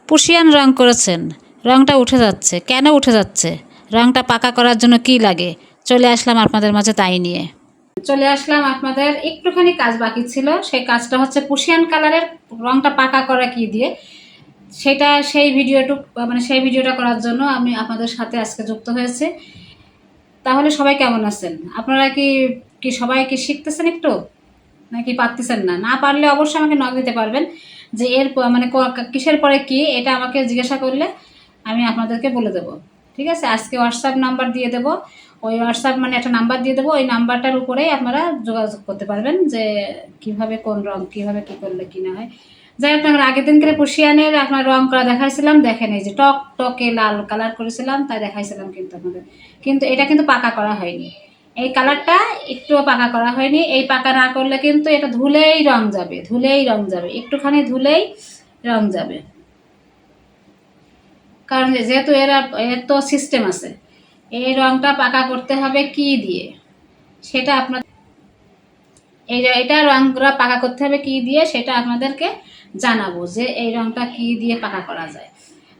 পুশিয়ান রং করেছেন, রংটা উঠে যাচ্ছে। কেন উঠে যাচ্ছে? রংটা পাকা করার জন্য কি লাগে? চলে আসলাম আপনাদের মাঝে তাই নিয়ে। চলে আসলাম আপনাদের একটুখানি কাজ বাকি ছিল, সেই কাজটা হচ্ছে পুশিয়ান কালারের রংটা পাকা করা কি দিয়ে, সেই ভিডিওটা করার জন্য আমি আপনাদের সাথে আজকে যুক্ত হয়েছে। তাহলে সবাই কেমন আছেন? আপনারা কি কি সবাই কি শিখতেছেন একটু, নাকি পারতেছেন না? না পারলে অবশ্যই আমাকে নক দিতে পারবেন যে কিসের পরে কি, এটা আমাকে জিজ্ঞাসা করলে আমি আপনাদেরকে বলে দেবো। ঠিক আছে, আজকে হোয়াটসঅ্যাপ নাম্বার দিয়ে দেবো। ওই হোয়াটসঅ্যাপ মানে একটা নাম্বার দিয়ে দেবো, ওই নাম্বারটার উপরেই আপনারা যোগাযোগ করতে পারবেন যে কিভাবে কোন রং কিভাবে কি করলে কি না হয়। যাই হোক, আমরা আগের দিনকে পুশিয়ানের আপনার রং করা দেখাইছিলাম, দেখেন এই যে টক টকে লাল কালার করেছিলাম, তাই দেখাইছিলাম কিন্তু আপনাদের। কিন্তু এটা কিন্তু পাকা করা হয়নি, এই কালারটা একটুও পাকা করা হয়নি। এই পাকা না করলে কিন্তু এটা ধুলেই রং যাবে, একটুখানি ধুলেই রং যাবে। কারণ যেহেতু এর তো সিস্টেম আছে, এই রংটা পাকা করতে হবে কি দিয়ে, সেটা আপনার এটা রংটা পাকা করতে হবে কি দিয়ে সেটা আপনাদেরকে জানাবো যে এই রংটা কি দিয়ে পাকা করা যায়।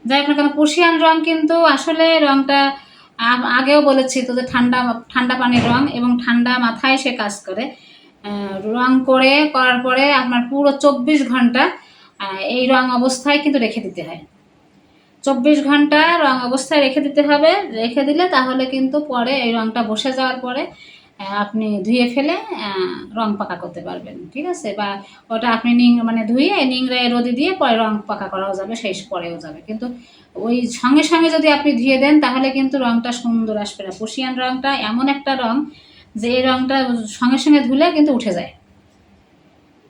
যাই হোক না কেন, পুশিয়ান রং কিন্তু আসলে রংটা আগেও বলেছি তো যে ঠান্ডা ঠান্ডা পানির রং এবং ঠান্ডা মাথায় সে কাজ করে। রং করার পরে আপনার পুরো 24 ঘন্টা এই রং অবস্থায় কিন্তু রেখে দিতে হয়। 24 ঘন্টা রং অবস্থায় রেখে দিতে হবে। রেখে দিলে তাহলে কিন্তু পরে এই রংটা বসে যাওয়ার পরে আপনি ধুয়ে ফেলে রং পাকা করতে পারবেন। ঠিক আছে, বা ওটা আপনি ধুয়ে নিংড়ায় রোদে দিয়ে পরে রং পাকা করাও যাবে, সেই পরেও যাবে। কিন্তু ওই সঙ্গে সঙ্গে যদি আপনি ধুয়ে দেন তাহলে কিন্তু রংটা সুন্দর আসবে না। পুশিয়ান রংটা এমন একটা রং যে এই রংটা সঙ্গে সঙ্গে ধুলে কিন্তু উঠে যায়,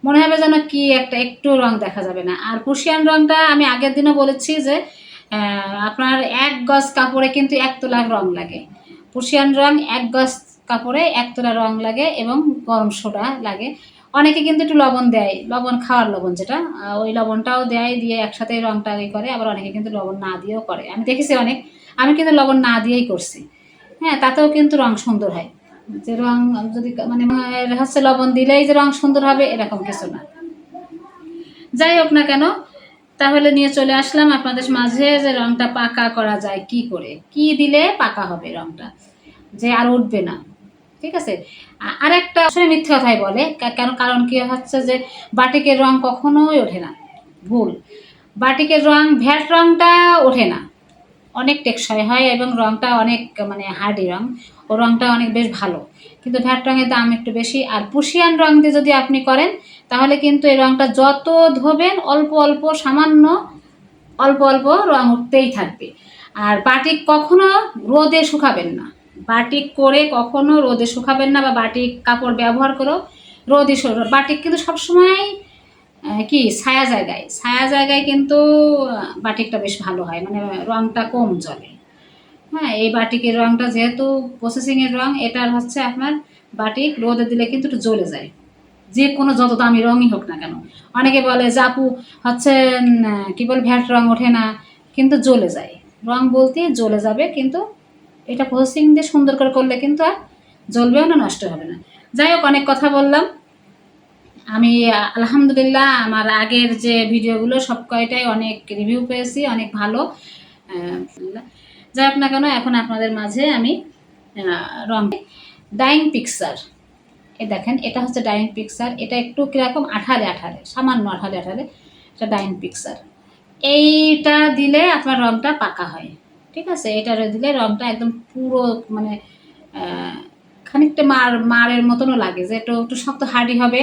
মনে হবে যেন কি একটা একটু রং দেখা যাবে না। আর পুশিয়ান রংটা আমি আগের দিনও বলেছি যে আপনার 1 গজ কাপড়ে কিন্তু 1 তোলা রং লাগে। পুশিয়ান রং 1 গজ কাপড়ে 1 তোলা রং লাগে এবং গরম সোডা লাগে। অনেকে কিন্তু একটু লবণ দেয়, লবণ খাওয়ার লবণ যেটা, ওই লবণটাও দেয়, দিয়ে একসাথে রংটা করে। আবার অনেকে কিন্তু লবণ না দিয়েও করে, আমি দেখেছি অনেক। আমি কিন্তু লবণ না দিয়েই করছি। হ্যাঁ, তাতেও কিন্তু রং সুন্দর হয়। যে রং যদি হচ্ছে লবণ দিলেই যে রং সুন্দর হবে এরকম কিছু না। যাই হোক না কেন, তাহলে নিয়ে চলে আসলাম আপনাদের মাঝে যে রংটা পাকা করা যায় কি করে, কি দিলে পাকা হবে রংটা যে আর উঠবে না। ঠিক আছে, আর একটা আসলে মিথ্যে কথাই বলে, কেন? কারণ কি হচ্ছে যে বাটিকের রং কখনোই ওঠে না, ভুল। বাটিকের রং ভ্যাট রংটা ওঠে না, অনেক টেকসই হয় এবং রংটা অনেক হার্ডি রং, ও রংটা অনেক বেশ ভালো। কিন্তু ভ্যাট রঙের দাম একটু বেশি। আর পুশিয়ান রং দিয়ে যদি আপনি করেন তাহলে কিন্তু এই রংটা যত ধোবেন অল্প অল্প সামান্য অল্প অল্প রং উঠতেই থাকবে। আর বাটিক কখনো রোদে শুকাবেন না, বাটিক করে কখনো রোদে শুকাবেন না, বা বাটিক কাপড় ব্যবহার করেও রোদে বাটিক কিন্তু সবসময় কি ছায়া জায়গায় কিন্তু বাটিকটা বেশ ভালো হয়, রংটা কম জ্বলে। হ্যাঁ, এই বাটিকের রংটা যেহেতু প্রসেসিংয়ের রং, এটার হচ্ছে আপনার বাটিক রোদে দিলে কিন্তু একটু জ্বলে যায়, যে কোনো যত দামি রঙই হোক না কেন। অনেকে বলে যে আপু হচ্ছে কি বল ভ্যাট রং ওঠে না, কিন্তু জ্বলে যায়। রং বলতে জ্বলে যাবে, কিন্তু এটা প্রসেসিং দিয়ে সুন্দর করে করলে কিন্তু আর জ্বলবেও না, নষ্ট হবে না। যাই হোক, অনেক কথা বললাম। আমি আলহামদুলিল্লাহ আমার আগের যে ভিডিওগুলো সব কয়টাই অনেক রিভিউ পেয়েছি, অনেক ভালো। যাই হোক না কেন, এখন আপনাদের মাঝে আমি রং ডাইং পিকচার, দেখেন এটা হচ্ছে ডাইং পিকচার। এটা একটু কীরকম আঠালে আঠালে, সামান্য আঠালে আঠালে, এটা ডাইং পিকচার। এইটা দিলে আপনার রংটা পাকা হয়। ঠিক আছে, এটা দিলে রংটা একদম পুরো খানিকটা মারের মতনও লাগে, যে একটু একটু শক্ত হার্ডি হবে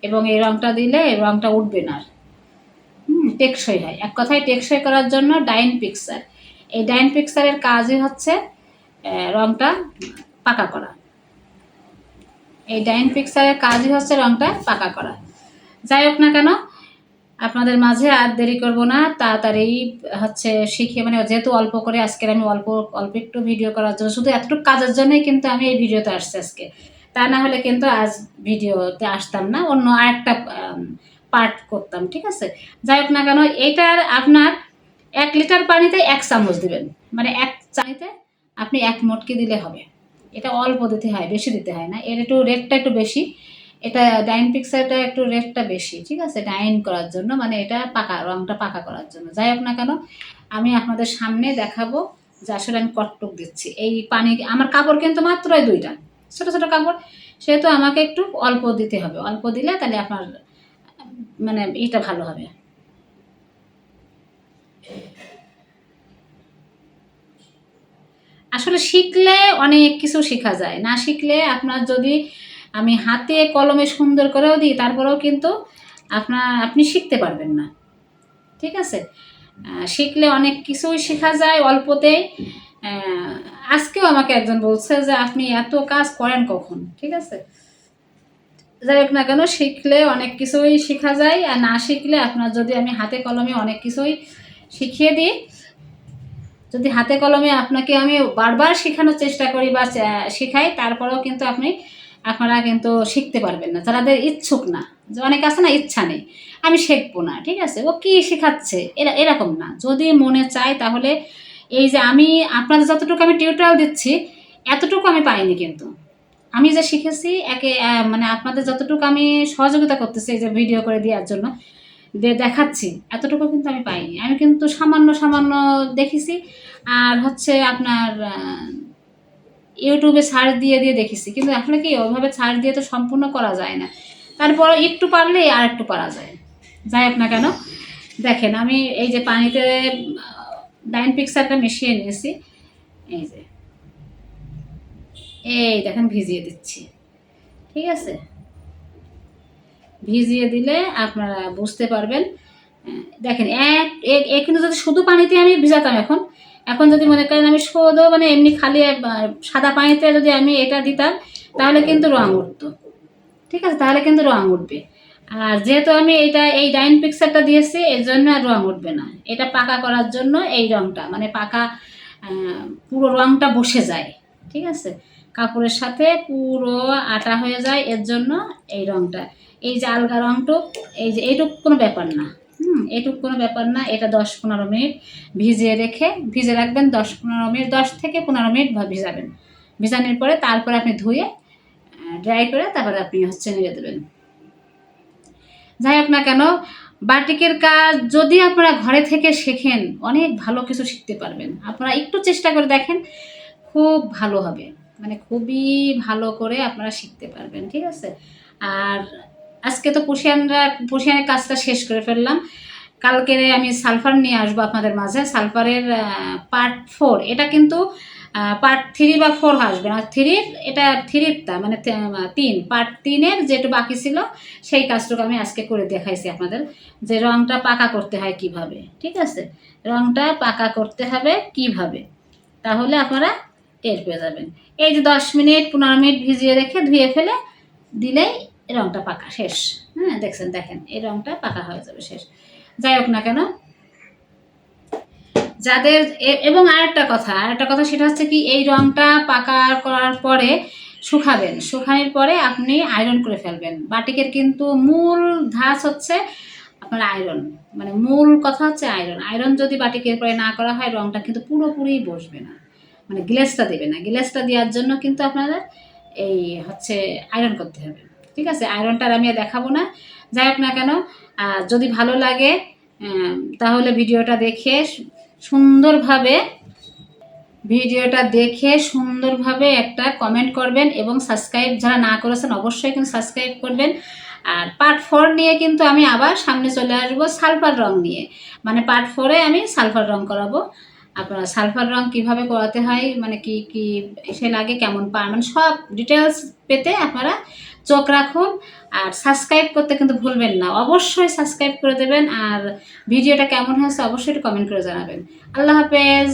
এবং এই রংটা দিলে এই রংটা উঠবে না। টেকসই হয়, এক কথায় টেকসই করার জন্য ডাইন পিকচার। এই ডাইন পিকচারের কাজই হচ্ছে রংটা পাকা করা। এই ডাইন পিকচারের কাজই হচ্ছে রংটা পাকা করা। যাই হোক না কেন, আপনাদের মাঝে আর দেরি করব না, তাড়াতাড়ি হচ্ছে শিখে যেহেতু অল্প করে আজকের আমি অল্প অল্প একটু ভিডিও করার জন্য, শুধু এতটুকু কাজের জন্যই কিন্তু আমি এই ভিডিওতে আসছি আজকে। তা না হলে কিন্তু আজ ভিডিওতে আসতাম না, অন্য আরেকটা পার্ট করতাম। ঠিক আছে, যাই হোক না কেন, এইটার আপনার 1 লিটার পানিতে 1 চামচ দিবেন, 1 চানিতে আপনি 1 মটকি দিলে হবে। এটা অল্প দিতে হয়, বেশি দিতে হয় না, এর একটু রেটটা একটু বেশি। এটা ডাইন পিক্সারটা একটু রেটটা বেশি, ঠিক আছে, ডাইন করার জন্য, মানে এটা পাকা, রংটা পাকা করার জন্য। যাই হোক না কেন, আমি আপনাদের সামনে দেখাবো যে আসলে আমি কতটুক দিচ্ছি। এই পানি, আমার কাপড় কিন্তু মাত্রই 2টা, ছোট ছোট কাপড়, সেহেতু আমাকে একটু অল্প দিতে হবে। অল্প দিলে তাহলে আপনার মানে এটা ভালো হবে। আসলে শিখলে অনেক কিছু শেখা যায়, না শিখলে আপনার যদি আমি হাতে কলমে সুন্দর করেও দিই তারপরেও কিন্তু আপনি শিখতে পারবেন না, ঠিক আছে। শিখলে অনেক কিছুই শেখা যায় অল্পতেই। আজকেও আমাকে একজন বলছে যে আপনি এত কাজ করেন কখন, ঠিক আছে। যাই হোক না কেন, শিখলে অনেক কিছুই শেখা যায়, আর না শিখলে আপনার যদি আমি হাতে কলমে অনেক কিছুই শিখিয়ে দিই, যদি হাতে কলমে আপনাকে আমি বারবার শেখানোর চেষ্টা করি বা শেখাই, তারপরেও কিন্তু আপনারা কিন্তু শিখতে পারবেন না, যাদের ইচ্ছুক না। যে অনেক আছে না, ইচ্ছা নেই, আমি শিখবো না, ঠিক আছে, ও কি শেখাচ্ছে, এরকম না। যদি মনে চায় তাহলে এই যে আমি আপনাদের যতটুকু আমি টিউটোরিয়াল দিচ্ছি এতটুকু আমি পাইনি, কিন্তু আমি যে শিখেছি মানে আপনাদের যতটুকু আমি সহযোগিতা করতেছি এই যে ভিডিও করে দেওয়ার জন্য দেখাচ্ছি, এতটুকু কিন্তু আমি পাইনি। আমি কিন্তু সামান্য সামান্য দেখেছি, আর হচ্ছে আপনার ইউটিউবে সার্চ দিয়ে দিয়ে দেখেছি, কিন্তু আসলে কি ওইভাবে সার্চ দিয়ে তো সম্পূর্ণ করা যায় না, তারপর একটু পারলে আর একটু পারা যায়। যাই হোক না কেন, দেখেন আমি এই যে পানিতে ডাইন পিক্সারটা মিশিয়ে নিয়েছি, এই যে এই দেখেন ভিজিয়ে দিচ্ছি, ঠিক আছে। ভিজিয়ে দিলে আপনারা বুঝতে পারবেন। দেখেন কিন্তু যদি শুধু পানিতে আমি ভিজাতাম, এখন যদি মনে করেন আমি শুধু মানে এমনি খালি সাদা পানিতে যদি আমি এটা দিতাম তাহলে কিন্তু রং উঠতো, ঠিক আছে, তাহলে কিন্তু রং উঠবে। আর যেহেতু আমি এই ডাইন পিক্সারটা দিয়েছি এর জন্য আর রং উঠবে না। এটা পাকা করার জন্য এই রংটা মানে পাকা, পুরো রংটা বসে যায়, ঠিক আছে, কাপড়ের সাথে পুরো আটা হয়ে যায়, এর জন্য এই রংটা, এই যে আলগা রংটুক, এই যে এইটুক কোনো ব্যাপার না, এইটুক কোনো ব্যাপার না। এটা 10-15 মিনিট ভিজে রাখবেন, 10-15 মিনিট, 10 থেকে 15 মিনিট ভিজাবেন। ভিজানোর পরে তারপরে আপনি ধুয়ে ড্রাই করে তারপরে আপনি নিয়ে দেবেন। যাই হোক না কেন, বাটিকের কাজ যদি আপনারা ঘরে থেকে শেখেন অনেক ভালো কিছু শিখতে পারবেন। আপনারা একটু চেষ্টা করে দেখেন, খুব ভালো হবে, মানে খুবই ভালো করে আপনারা শিখতে পারবেন, ঠিক আছে। আর আজকে তো পুশিয়ানের কাজটা শেষ করে ফেললাম। কালকে আমি সালফার নিয়ে আসবো আপনাদের মাঝে, সালফারের পার্ট 4। এটা কিন্তু পার্ট 3 বা 4 আসবে না, এটা 3টা মানে 3, পার্ট 3-এর যেটা বাকি ছিল সেই কাজটুকু আমি আজকে করে দেখাইছি আপনাদের, যে রংটা পাকা করতে হয় কিভাবে, ঠিক আছে, রংটা পাকা করতে হবে কিভাবে, তাহলে আপনারা টের পেয়ে যাবেন। এই যে 10 মিনিট 15 মিনিট ভিজিয়ে রেখে ধুয়ে ফেলে দিলেই রংটা পাকা শেষ। হ্যাঁ, দেখেন এই রংটা পাকা হয়ে যাবে শেষ। যাই হোক না কেন, যাদের এবং আরেকটা কথা সেটা হচ্ছে কি, এই রংটা পাকা করার পরে শুকানোর পরে আপনি আয়রন করে ফেলবেন। বাটিকের কিন্তু মূল ধাঁচ হচ্ছে আপনার আয়রন, মানে মূল কথা হচ্ছে আয়রন যদি বাটিকের পরে না করা হয় রংটা কিন্তু পুরোপুরি বসবে না, মানে গ্লেজটা দেবে না। গ্লেজটা দেওয়ার জন্য কিন্তু আপনাদের এই আয়রন করতে হবে, ঠিক আছে। আয়রনটা আমি দেখাবো না। যাই হোক না কেন, যদি ভালো লাগে তাহলে ভিডিওটা দেখে সুন্দরভাবে একটা কমেন্ট করবেন, এবং সাবস্ক্রাইব যারা না করেছেন অবশ্যই কিন্তু সাবস্ক্রাইব করবেন। আর পার্ট 4 নিয়ে কিন্তু আমি আবার সামনে চলে আসবো সালফার রং নিয়ে, মানে পার্ট 4-এ আমি সালফার রং করাবো। আপনারা সালফার রং কিভাবে করাতে হয়, মানে কি কি এসে লাগে, কেমন মানে সব ডিটেলস পেতে আপনারা চোখ রাখুন। আর সাবস্ক্রাইব করতে কিন্তু ভুলবেন না, অবশ্যই সাবস্ক্রাইব করে দেবেন। আর ভিডিওটা কেমন হয়েছে অবশ্যই কমেন্ট করে জানাবেন। আল্লাহ হাফেজ।